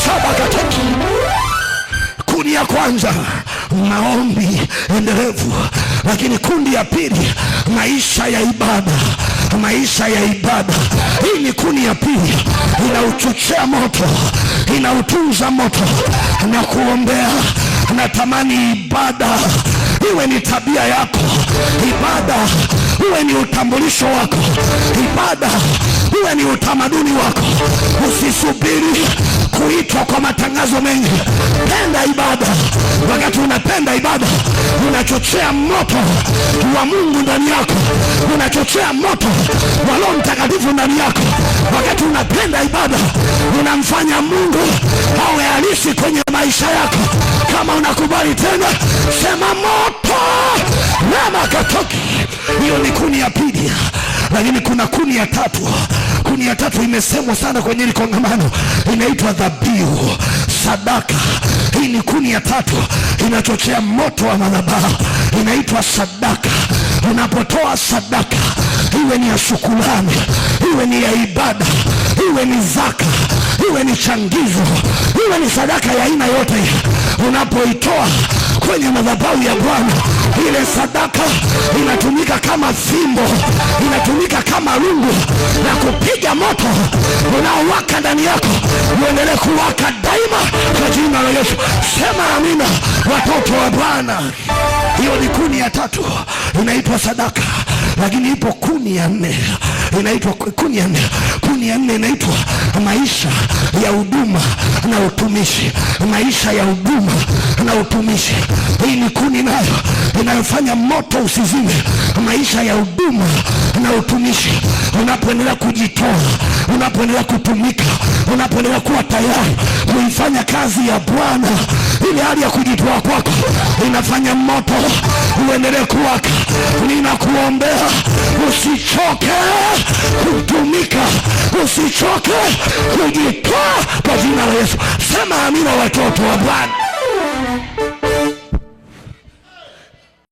saba kataki. Kundi ya kwanza maombi endelevu, lakini kundi ya pili maisha ya ibada. Maisha ya ibada, hii ni kundi ya pili. Inauchochea moto, inautunza moto na kuombea. Natamani ibada iwe ni tabia yako, ibada iwe ni utambulisho wako, ibada iwe ni utamaduni wako. Usisubiri kuitwa kwa matangazo mengi. Penda ibada. Wakati unapenda ibada, unachochea moto wa Mungu ndani yako, unachochea moto wa Roho Mtakatifu ndani yako. Wakati unapenda ibada, unamfanya Mungu awe halisi kwenye maisha yako. Kama unakubali tena, sema moto na makatoki. Hiyo ni kuni ya pili, lakini kuna kuni ya tatu. Kuni ya tatu imesemwa sana kwenye hili kongamano, inaitwa dhabihu, sadaka. Hii ni kuni ya tatu, inachochea moto wa madhabahu, inaitwa sadaka. Unapotoa sadaka, iwe ni ya shukrani, iwe ni ya ibada, iwe ni zaka, iwe ni changizo, iwe ni sadaka ya aina yote, unapoitoa kwenye madhabahu ya Bwana, ile sadaka inatumika kama fimbo, inatumika kama rungu na kupiga moto unaowaka ndani yako, uendelee kuwaka daima kwa jina la Yesu. Sema amina, watoto wa Bwana. Hiyo ni kuni ya tatu, inaitwa sadaka. Lakini ipo kuni ya nne, inaitwa kuni ya nne. Kuni ya nne inaitwa maisha ya huduma na utumishi. Maisha ya huduma na utumishi, hii ni kuni nayo inayofanya moto usizime. Maisha ya huduma na utumishi, unapoendelea kujitoa, unapoendelea kutumika, unapoendelea kuwa tayari kuifanya kazi ya Bwana, ile hali ya kujitoa kwako inafanya moto uendelee kuwaka. Ninakuombea usichoke kutumika, usichoke kujitoa kwa jina la Yesu. Sema amina, watoto wa Bwana.